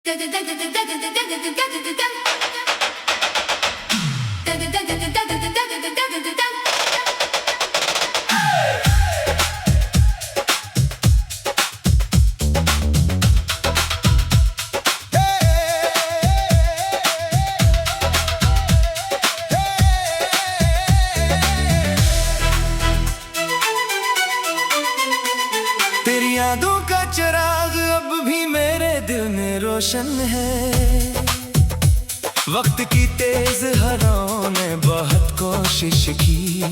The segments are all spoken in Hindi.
तेरी यादों का चिराग अब भी मेरे दिल में रोशन है। वक्त की तेज हवाओं ने बहुत कोशिश की,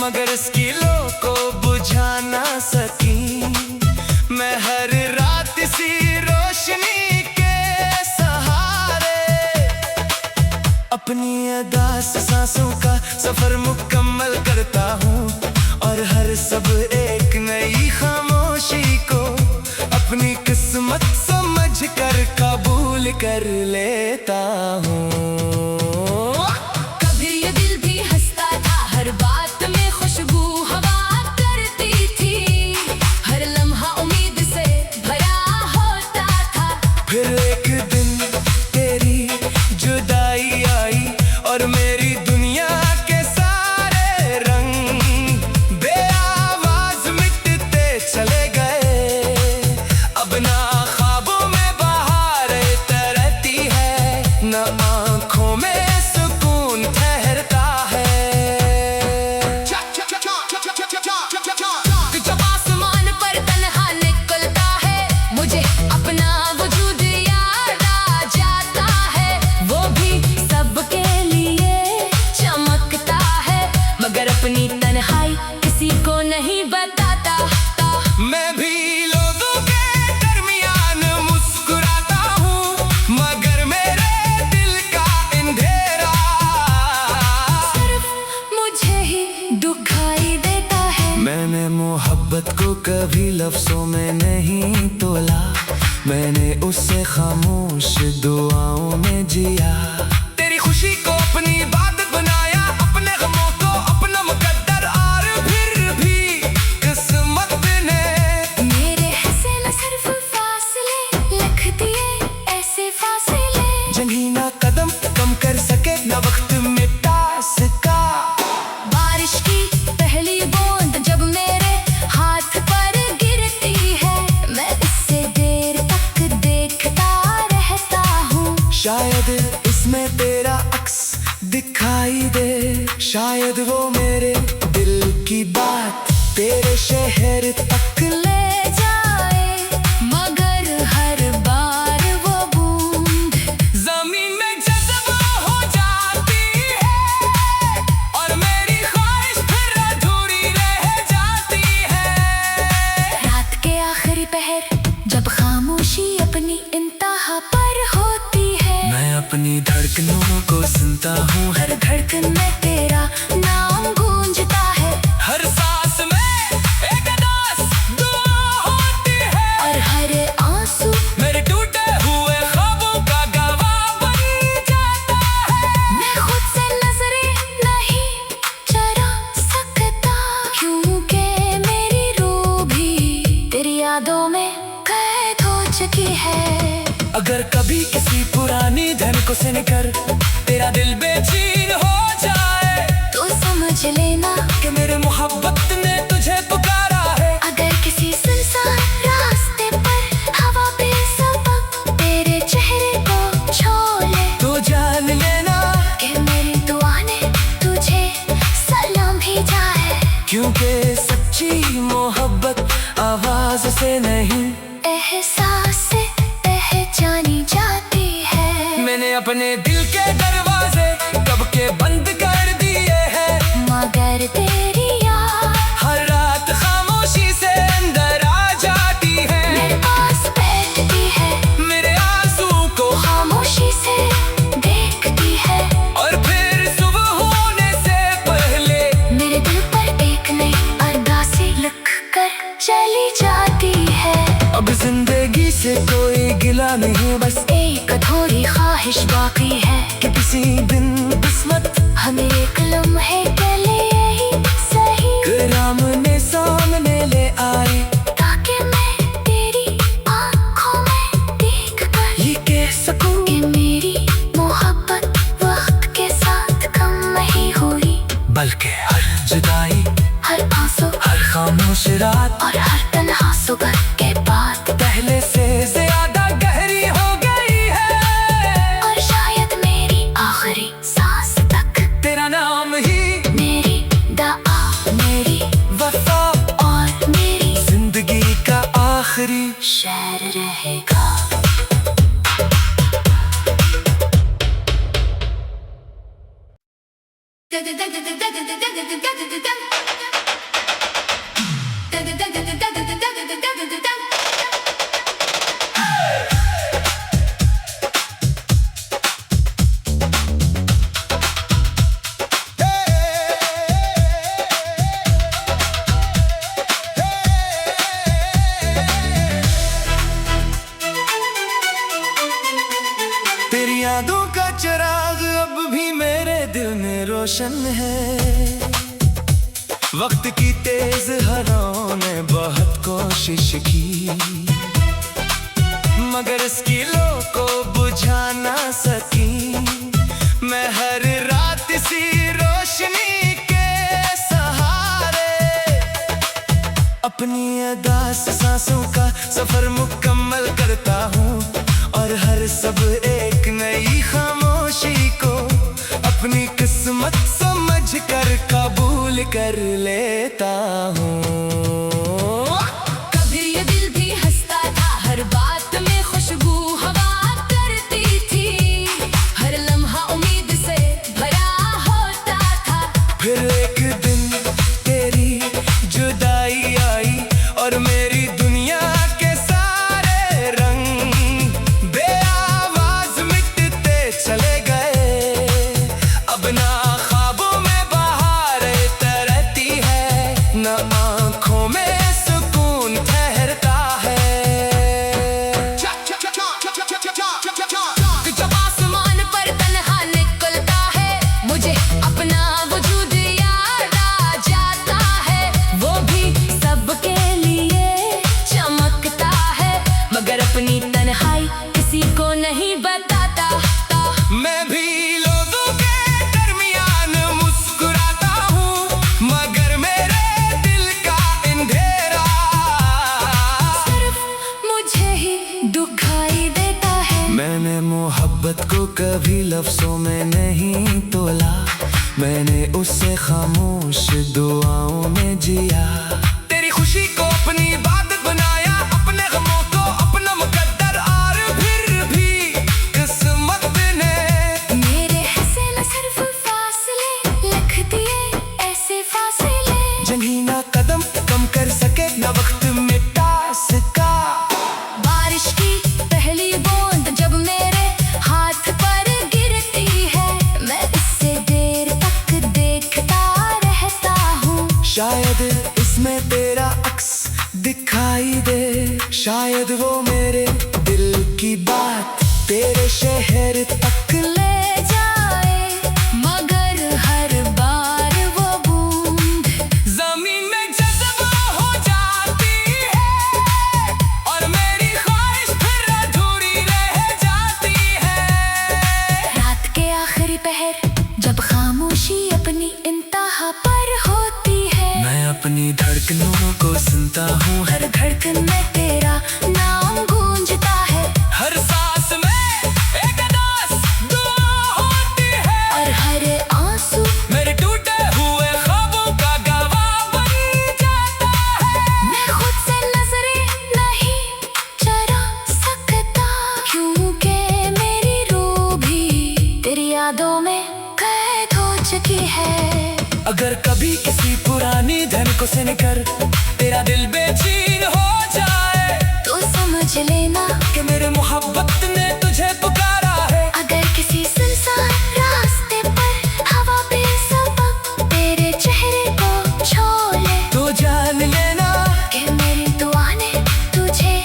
मगर इसकी लो को बुझा ना सकी। मैं हर रात इसी रोशनी के सहारे अपनी अदास सांसों का सफर मुकम्मल करता हूँ, और हर सब एक नई खामोशी को अपनी किस्मत समझ कर कबूल कर लेता हूँ। कभी ये दिल भी हंसता था, हर बात में खुशबू हवा करती थी, हर लम्हा उम्मीद से भरा होता था। फिर एक दिन तेरी जुदाई आई और मेरी दुनिया के सारे रंग बेआवाज मिटते चले गए। अब ना ख्वाबों में बहार तरती है, ना आँखों में सुकून ठहरता है। जब आसमान पर तन्हा निकलता है, मुझे अपना वजूद याद आ जाता है। वो भी सबके लिए चमकता है, मगर अपनी तन्हाई किसी को नहीं बताता। मैं भी लोगों के दरमियान मुस्कुराता हूँ, मगर मेरे दिल का अंधेरा सिर्फ मुझे ही दुखाई देता है। मैंने मोहब्बत को कभी लफ्जों में नहीं तोला, मैंने उसे खामोश दुआओं में जिया। तेरी खुशी को अपनी इबादत बनाया, अपने गमों को अपना मुकद्दर, और फिर भी किस्मत ने मेरे हिस्से न सिर्फ फासले लिख दिए, ऐसे फासले जिन्हीं ना कदम कम कर सके, ना वक्त मिटा सका। बारिश की पहली बूंद जब मेरे हाथ पर गिरती है, मैं इससे देर तक देखता रहता हूँ। शायद इसमें तेरा अक्स दिखाई दे, शायद वो मेरे दिल की बात तेरे शहर तक ले जाए, मगर हर बार वो बूंद जमीन में जज्ब हो जाती है, और मेरी ख्वाहिश फिर अधूरी रह जाती है। रात के आखिरी पहर जब खामोशी अपनी इंतहा पर होती है, मैं अपनी धड़कनों को सुनता हूँ, हर धड़कन में तेरा नाम गूंजता है, हर सांस में एक अरदास दुआ होती है, और हर आंसू मेरे टूटे हुए ख्वाबों का गवाह बन जाता है। मैं खुद से नजरें नहीं चुरा सकता, क्योंकि मेरी रूह भी तेरी यादों में कैद हो चुकी है। अगर कभी किसी पुरानी धनको से निकर तेरा दिल बेचैन हो जाए, तो समझ लेना कि मेरे मोहब्बत ने तुझे पुकारा है। अगर किसी सुनसान रास्ते पर हवा पे सबक तेरे चेहरे को छोले, तो जान लेना कि मेरी दुआ ने तुझे सलाम भेजा है। क्योंकि सच्ची मोहब्बत आवाज से नहीं, एहसास से पहचानी जाती है। मैंने अपने दिल के दरवाजे कब के बंद कर दिए हैं, मगर तेरी याद हर रात खामोशी से अंदर आ जाती है। मेरे पास बैठती है, मेरे आंसू को खामोशी से देखती है, और फिर सुबह होने से पहले मेरे दिल पर एक नई अरदासी लिख कर चली जाती है। अब जिंदगी से कोई गिला नहीं, बस एक अधूरी ख्वाहिश बाकी है, कि किसी दिन किस्मत हमें एक लम्हे के लिए ही सही सामने ले आए, ताकि मैं तेरी आँखों में खैर रहेगा। तेरी यादों का चिराग अब भी मेरे दिल में रोशन है। वक्त की तेज हवाओं ने बहुत कोशिश की, मगर इसकी लो को बुझा ना सकी। मैं हर रात सी रोशनी के सहारे अपनी अदास सांसों का सफर मुकम्मल करता हूँ, और हर सब एक नई खामोशी को अपनी किस्मत समझ कर कबूल कर लेता हूँ। कभी ये दिल भी हंसता था, हर बात में खुशबू हवा करती थी, हर लम्हा उम्मीद से भरा होता था। फिर एक दिन तेरी जुदाई आई और मेरी दुनिया के सारे रंग बेआवाज मिटते चले गए। अब ना ख्वाबों में बहारें तरती है, ना आँखों में सुकून ठहरता है। जब आसमान पर तन्हा निकलता है, मुझे अपना वजूद याद आ जाता है। वो भी सबके लिए चमकता है, मगर अपनी तन्हाई किसी को नहीं बताता। मैं भी लोगों के दरमियान मुस्कुराता हूँ, मगर मेरे दिल का अंधेरा सिर्फ मुझे ही दुखाई देता है। मैंने मोहब्बत को कभी लफ्जों में नहीं तोला, मैंने उसे खामोश दुआओं में जिया। तेरी खुशी को अपनी इबादत बनाया, अपने गमों को अपना मुकद्दर, और फिर भी किस्मत ने मेरे हंसे न सिर्फ फासले लिख दिए, ऐसे फासले जिन्हीं ना कदम कम कर सके ना वक्त मिटा सका। बारिश की पहली बूंद जब मेरे हाथ पर गिरती है, मैं इससे देर तक देखता रहता हूँ। शायद इसमें तेरा अक्स दिखाई दे, शायद वो मेरे दिल की बात तेरे शहर तक ले जाए, मगर हर बार वो बूंद जमीन में जज्ब हो जाती है, और मेरी ख्वाहिश फिर अधूरी रह जाती है। रात के आखिरी पहर जब खामोशी अपनी इंतहा पर होती है, मैं अपनी धड़कनों को सुनता हूँ, हर धड़कन में तेरा नाम गूंजता है, हर सांस में एक अरदास दुआ होती है, और हर आंसू मेरे टूटे हुए ख्वाबों का गवाह बन जाता है। मैं खुद से नजरें नहीं चुरा सकता, क्योंकि मेरी रूह भी तेरी यादों में कैद हो चुकी है। अगर कभी किसी पुरानी धन को सुन कर तेरा दिल बेचैन हो जाए, तो समझ लेना कि मेरे मोहब्बत ने तुझे पुकारा है। अगर किसी सुनसान रास्ते पर हवा पे सबक तेरे चेहरे को छोले, तो जान लेना कि मेरी दुआ ने तुझे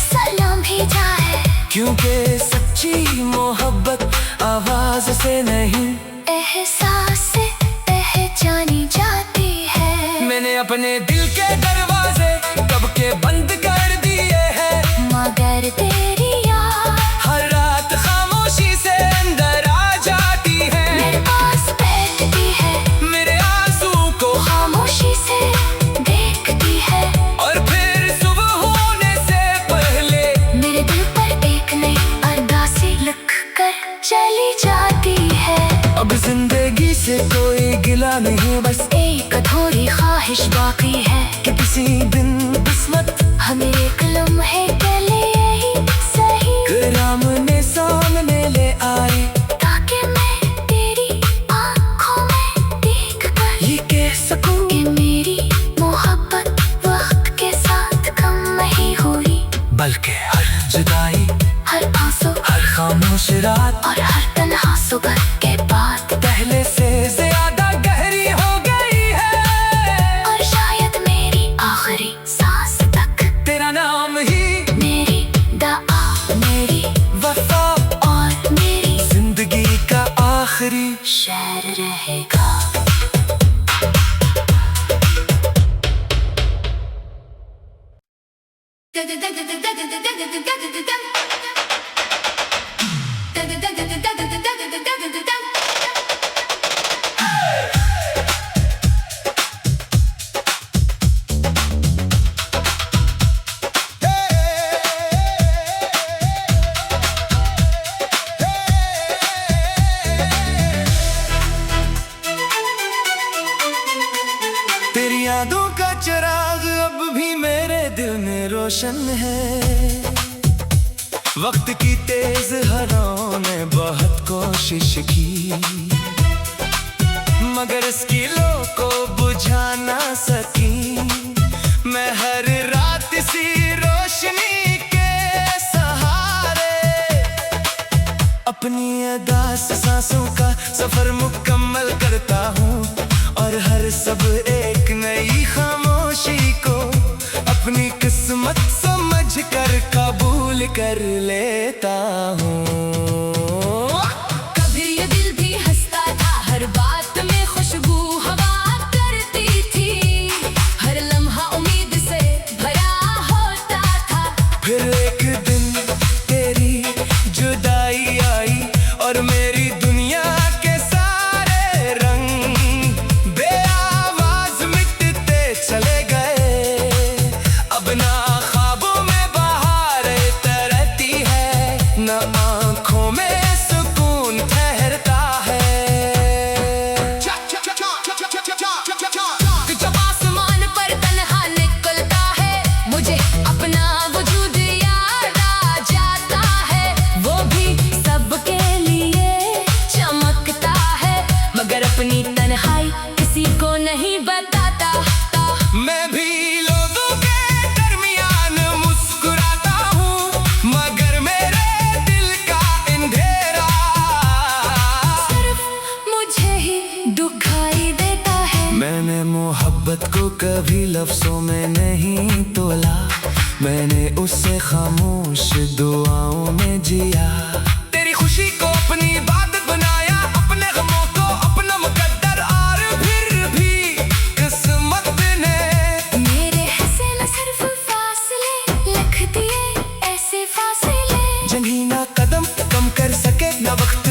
सलाम भेजा है। क्योंकि सच्ची मोहब्बत आवाज से नहीं, एहसास से पहचानी जाती है। मैंने अपने दिल के दरवाजे कब के बंद कर दिए हैं, मगर तेरी याद हर रात खामोशी से अंदर आ जाती है। मेरे पास बैठती है, मेरे आंसू को खामोशी से देखती है, और फिर सुबह होने से पहले मेरे दिल पर एक नई अरदासी लिख कर चली जाती है। अब जिंदगी से कोई गिला नहीं, बस एक अधूरी ख्वाहिश बाकी है, कि किसी दिन किस्मत हमें एक लम्हे के लिए जुदाई, हर आंसू, हर खामोश रात और हर तन्हा सुबह के बाद पहले से ज्यादा गहरी हो गई है। और शायद मेरी आखिरी सांस तक तेरा नाम ही मेरी दुआ, मेरी वफा और मेरी जिंदगी का आखिरी शेर रहेगा। तेरी यादों का चिराग अब भी मेरे दिल में रोशन है। वक्त की तेज हवाओं ने बहुत कोशिश की, मगर इसकी लो को बुझा ना सकी। मैं हर रात इसी रोशनी के सहारे अपनी अदास सांसों का सफर मुकम्मल करता हूँ, और हर सब एक नई खामोशी को अपनी किस्मत समझ कर कबूल कर लेता हूँ। कभी ये दिल भी हंसता था, हर बात में खुशबू हवा करती थी, हर लम्हा उम्मीद से भरा होता था। फिर एक दिन तेरी जुदाई आई और मेरी दुनिया के सारे रंग बेआवाज मिटते चले गए। अब ना ख्वाबों में बहारें तरती है, न आँखों में सुकून ठहरता है। जब आसमान पर तन्हा निकलता है, मुझे अपना वजूद याद आ जाता है। वो भी सबके लिए चमकता है, मगर अपनी तन्हाई किसी को नहीं बताता। मैं भी लोगों के दरमियान मुस्कुराता हूँ, मगर मेरे दिल का अंधेरा सिर्फ मुझे ही दुखाई देता है। मैंने मोहब्बत को कभी लफ्जों में नहीं तोला, मैंने उसे खामोश दुआओं में जिया। तेरी खुशी को अपनी इबादत बनाया, अपने गमों को अपना मुकद्दर, और फिर भी किस्मत ने मेरे हिस्से में सिर्फ फासले लिख दिए, ऐसे फासले जंगी ना कदम कम कर सके, न वक्त